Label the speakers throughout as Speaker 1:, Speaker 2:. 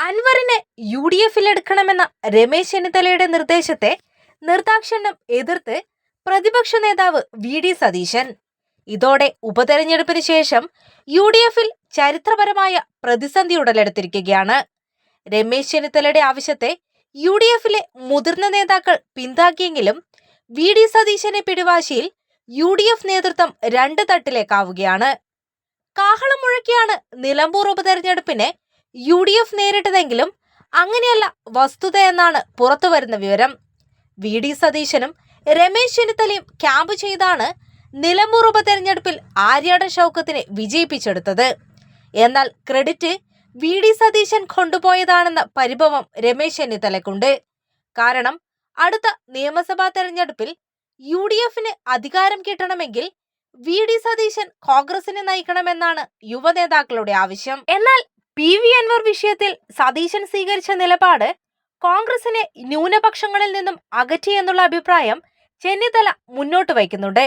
Speaker 1: അൻവറിനെ UDFിൽ എടുക്കണമെന്ന രമേശ് ചെന്നിത്തലയുടെ നിർദ്ദേശത്തെ നിർദാക്ഷിണ്യം എതിർത്ത് പ്രതിപക്ഷ നേതാവ് VD സതീശൻ. ഇതോടെ ഉപതെരഞ്ഞെടുപ്പിന് ശേഷം UDFിൽ ചരിത്രപരമായ പ്രതിസന്ധി ഉടലെടുത്തിരിക്കുകയാണ്. രമേശ് ചെന്നിത്തലയുടെ ആവശ്യത്തെ UDFിലെ മുതിർന്ന നേതാക്കൾ പിന്താക്കിയെങ്കിലും VD സതീശന്റെ പിടിവാശിയിൽ UDF നേതൃത്വം രണ്ട് തട്ടിലേക്കാവുകയാണ്. കാഹളം മുഴക്കിയാണ് നിലമ്പൂർ ഉപതെരഞ്ഞെടുപ്പിനെ UDF നേരിട്ടതെങ്കിലും അങ്ങനെയല്ല വസ്തുതയെന്നാണ് പുറത്തുവരുന്ന വിവരം. VD സതീശനും രമേശ് ചെന്നിത്തലയും ക്യാമ്പ് ചെയ്താണ് നിലമ്പൂർ ഉപതെരഞ്ഞെടുപ്പിൽ ആര്യാടൻ ഷൗക്കത്തിനെ വിജയിപ്പിച്ചെടുത്തത്. എന്നാൽ ക്രെഡിറ്റ് VD സതീശൻ കൊണ്ടുപോയതാണെന്ന പരിഭവം രമേശ് ചെന്നിത്തലയ്ക്കുണ്ട്. കാരണം അടുത്ത നിയമസഭാ തെരഞ്ഞെടുപ്പിൽ UDFിന് അധികാരം കിട്ടണമെങ്കിൽ VD സതീശൻ കോൺഗ്രസിനെ നയിക്കണമെന്നാണ് യുവനേതാക്കളുടെ ആവശ്യം. എന്നാൽ PV അൻവർ വിഷയത്തിൽ സതീശൻ സ്വീകരിച്ച നിലപാട് കോൺഗ്രസിനെ ന്യൂനപക്ഷങ്ങളിൽ നിന്നും അകറ്റിയെന്നുള്ള അഭിപ്രായം ചെന്നിത്തല മുന്നോട്ട് വയ്ക്കുന്നുണ്ട്.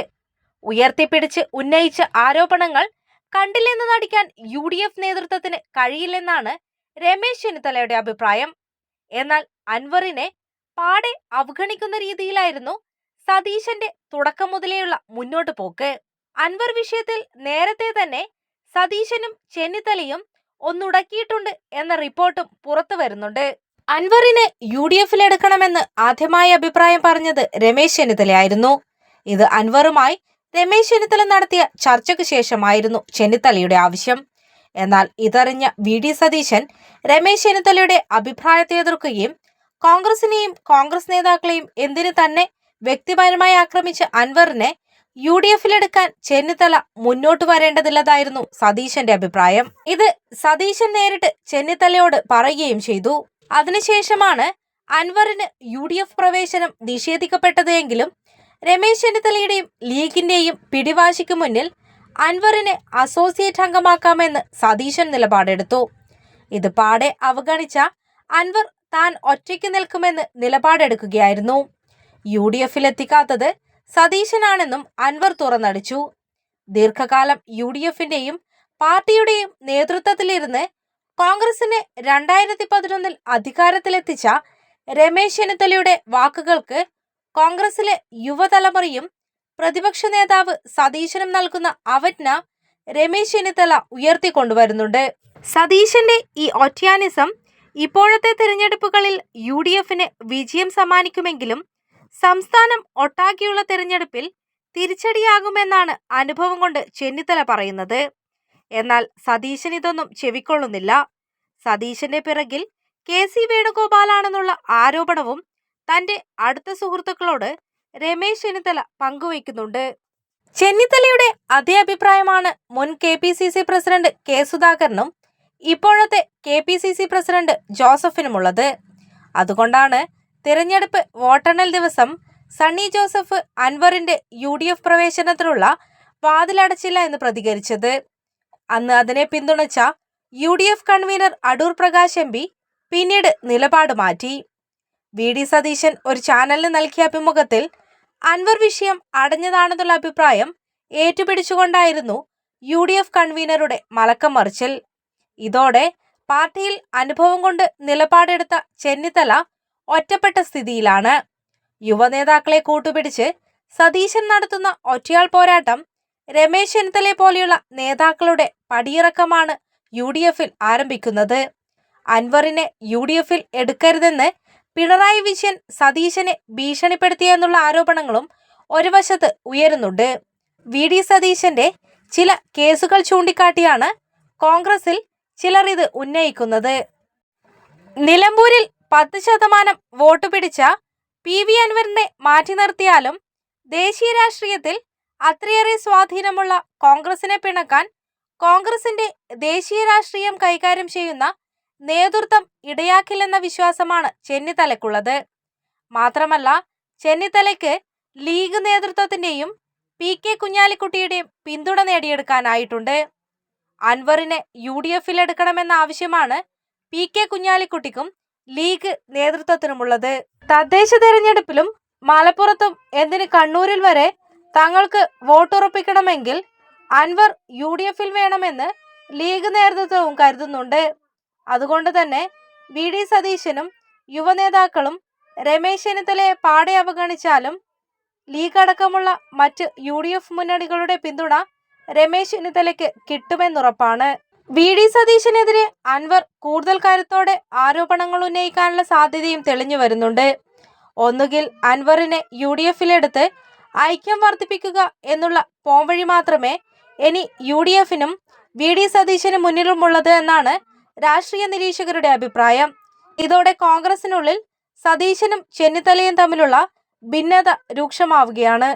Speaker 1: ഉയർത്തിപ്പിടിച്ച് ഉന്നയിച്ച ആരോപണങ്ങൾ കണ്ടില്ലെന്ന് നടിക്കാൻ UDF നേതൃത്വത്തിന് കഴിയില്ലെന്നാണ് രമേശ് ചെന്നിത്തലയുടെ അഭിപ്രായം. എന്നാൽ അൻവറിനെ പാടെ അവഗണിക്കുന്ന രീതിയിലായിരുന്നു സതീശന്റെ തുടക്കം മുതലെയുള്ള മുന്നോട്ട് പോക്ക്. അൻവർ വിഷയത്തിൽ നേരത്തെ തന്നെ സതീശനും ചെന്നിത്തലയും ഒന്നുടക്കിയിട്ടുണ്ട് എന്ന റിപ്പോർട്ടും പുറത്തു വരുന്നുണ്ട്. അൻവറിനെ UDFിൽ എടുക്കണമെന്ന് ആദ്യമായി അഭിപ്രായം പറഞ്ഞത് രമേശ് ചെന്നിത്തലയായിരുന്നു. ഇത് അൻവറുമായി രമേശ് ചെന്നിത്തല നടത്തിയ ചർച്ചയ്ക്ക് ശേഷമായിരുന്നു ചെന്നിത്തലയുടെ ആവശ്യം. എന്നാൽ ഇതറിഞ്ഞ VD സതീശൻ രമേശ് ചെന്നിത്തലയുടെ അഭിപ്രായത്തെ എതിർക്കുകയും കോൺഗ്രസിനെയും കോൺഗ്രസ് നേതാക്കളെയും എന്തിനു തന്നെ വ്യക്തിപരമായി ആക്രമിച്ച അൻവറിനെ UDFിലെടുക്കാൻ ചെന്നിത്തല മുന്നോട്ട് വരേണ്ടതില്ലതായിരുന്നു സതീശന്റെ അഭിപ്രായം. ഇത് സതീശൻ നേരിട്ട് ചെന്നിത്തലയോട് പറയുകയും ചെയ്തു. അതിനുശേഷമാണ് അൻവറിന് UDF പ്രവേശനം നിഷേധിക്കപ്പെട്ടത് എങ്കിലും രമേശ് ചെന്നിത്തലയുടെയും ലീഗിന്റെയും പിടിവാശിക്ക് മുന്നിൽ അൻവറിനെ അസോസിയേറ്റ് അംഗമാക്കാമെന്ന് സതീശൻ നിലപാടെടുത്തു. ഇത് പാടെ അവഗണിച്ച അൻവർ താൻ ഒറ്റയ്ക്ക് നിൽക്കുമെന്ന് നിലപാടെടുക്കുകയായിരുന്നു. UDFിലെത്തിക്കാത്തത് സതീശനാണെന്നും അൻവർ തുറന്നടിച്ചു. ദീർഘകാലം UDFിന്റെയും പാർട്ടിയുടെയും നേതൃത്വത്തിലിരുന്ന് കോൺഗ്രസിനെ 2011 അധികാരത്തിലെത്തിച്ച രമേശ് ചെന്നിത്തലയുടെ വാക്കുകൾക്ക് കോൺഗ്രസിലെ യുവതലമുറയും പ്രതിപക്ഷ നേതാവ് സതീശനും നൽകുന്ന അവജ്ഞ രമേശ് ചെന്നിത്തല ഉയർത്തിക്കൊണ്ടുവരുന്നുണ്ട്. സതീശന്റെ ഈ ഒറ്റയാനിസം ഇപ്പോഴത്തെ തിരഞ്ഞെടുപ്പുകളിൽ UDFിന് വിജയം സമ്മാനിക്കുമെങ്കിലും സംസ്ഥാനം ഒട്ടാകെയുള്ള തിരഞ്ഞെടുപ്പിൽ തിരിച്ചടിയാകുമെന്നാണ് അനുഭവം കൊണ്ട് ചെന്നിത്തല പറയുന്നത്. എന്നാൽ സതീശൻ ഇതൊന്നും ചെവിക്കൊള്ളുന്നില്ല. സതീശന്റെ പിറകിൽ KC വേണുഗോപാലാണെന്നുള്ള ആരോപണവും തന്റെ അടുത്ത സുഹൃത്തുക്കളോട് രമേശ് ചെന്നിത്തല പങ്കുവയ്ക്കുന്നുണ്ട്. ചെന്നിത്തലയുടെ അതേ അഭിപ്രായമാണ് മുൻ KPCC പ്രസിഡന്റ് K സുധാകരനും ഇപ്പോഴത്തെ KPCC പ്രസിഡന്റ് ജോസഫിനുമുള്ളത്. അതുകൊണ്ടാണ് തിരഞ്ഞെടുപ്പ് വോട്ടെണ്ണൽ ദിവസം സണ്ണി ജോസഫ് അൻവറിന്റെ UDF പ്രവേശനത്തിനുള്ള വാതിലടച്ചില്ല എന്ന് പ്രതികരിച്ചത്. അന്ന് അതിനെ പിന്തുണച്ച UDF convener Adoor Prakash MP പിന്നീട് നിലപാട് മാറ്റി. VD സതീശൻ ഒരു ചാനലിന് നൽകിയ അഭിമുഖത്തിൽ അൻവർ വിഷയം അടഞ്ഞതാണെന്നുള്ള അഭിപ്രായം ഏറ്റുപിടിച്ചുകൊണ്ടായിരുന്നു UDF കൺവീനറുടെ മലക്കം മറിച്ചൽ. ഇതോടെ പാർട്ടിയിൽ അനുഭവം കൊണ്ട് നിലപാടെടുത്ത ചെന്നിത്തല ഒറ്റപ്പെട്ട സ്ഥിതിയിലാണ്. യുവനേതാക്കളെ കൂട്ടുപിടിച്ച് സതീശൻ നടത്തുന്ന ഒറ്റയാൾ പോരാട്ടം രമേശ് ചെന്നിത്തലയെ പോലെയുള്ള നേതാക്കളുടെ പടിയിറക്കമാണ് UDFിൽ ആരംഭിക്കുന്നത്. അൻവറിനെ UDFിൽ എടുക്കരുതെന്ന് പിണറായി വിജയൻ സതീശനെ ഭീഷണിപ്പെടുത്തിയെന്നുള്ള ആരോപണങ്ങളും ഒരു വശത്ത് ഉയരുന്നുണ്ട്. VD സതീശന്റെ ചില കേസുകൾ ചൂണ്ടിക്കാട്ടിയാണ് കോൺഗ്രസിൽ ചിലർ ഇത് ഉന്നയിക്കുന്നത്. നിലമ്പൂരിൽ 10% വോട്ട് പിടിച്ച PV അൻവറിനെ മാറ്റി നിർത്തിയാലും ദേശീയ രാഷ്ട്രീയത്തിൽ അത്രയേറെ സ്വാധീനമുള്ള കോൺഗ്രസിനെ പിണക്കാൻ കോൺഗ്രസിന്റെ ദേശീയ രാഷ്ട്രീയം കൈകാര്യം ചെയ്യുന്ന നേതൃത്വം ഇടയാക്കില്ലെന്ന വിശ്വാസമാണ് ചെന്നിത്തലയ്ക്കുള്ളത്. മാത്രമല്ല ചെന്നിത്തലയ്ക്ക് ലീഗ് നേതൃത്വത്തിന്റെയും PK കുഞ്ഞാലിക്കുട്ടിയുടെയും പിന്തുണ നേടിയെടുക്കാനായിട്ടുണ്ട്. അൻവറിനെ UDFിൽ എടുക്കണമെന്ന ആവശ്യമാണ് PK കുഞ്ഞാലിക്കുട്ടിക്കും ലീഗ് നേതൃത്വത്തിനുമുള്ളത്. തദ്ദേശ തെരഞ്ഞെടുപ്പിലും മലപ്പുറത്തും എന്തിന് കണ്ണൂരിൽ വരെ തങ്ങൾക്ക് വോട്ടുറപ്പിക്കണമെങ്കിൽ അൻവർ UDFിൽ വേണമെന്ന് ലീഗ് നേതൃത്വവും കരുതുന്നുണ്ട്. അതുകൊണ്ട് തന്നെ വി ഡി സതീശനും യുവനേതാക്കളും രമേശ് ചെന്നിത്തലയെ പാടെ അവഗണിച്ചാലും ലീഗ് അടക്കമുള്ള മറ്റ് UDF മുന്നണികളുടെ പിന്തുണ രമേശ് ചെന്നിത്തലയ്ക്ക് കിട്ടുമെന്നുറപ്പാണ്. വി ഡി സതീശനെതിരെ അൻവർ കൂടുതൽ കരുത്തോടെ ആരോപണങ്ങൾ ഉന്നയിക്കാനുള്ള സാധ്യതയും തെളിഞ്ഞു വരുന്നുണ്ട്. ഒന്നുകിൽ അൻവറിനെ UDFിലെടുത്ത് ഐക്യം വർദ്ധിപ്പിക്കുക എന്നുള്ള പോംവഴി മാത്രമേ ഇനി UDFിനും വി ഡി സതീശന് മുന്നിലുമുള്ളത് എന്നാണ് രാഷ്ട്രീയ നിരീക്ഷകരുടെ അഭിപ്രായം. ഇതോടെ കോൺഗ്രസിനുള്ളിൽ സതീശനും ചെന്നിത്തലയും തമ്മിലുള്ള ഭിന്നത രൂക്ഷമാവുകയാണ്.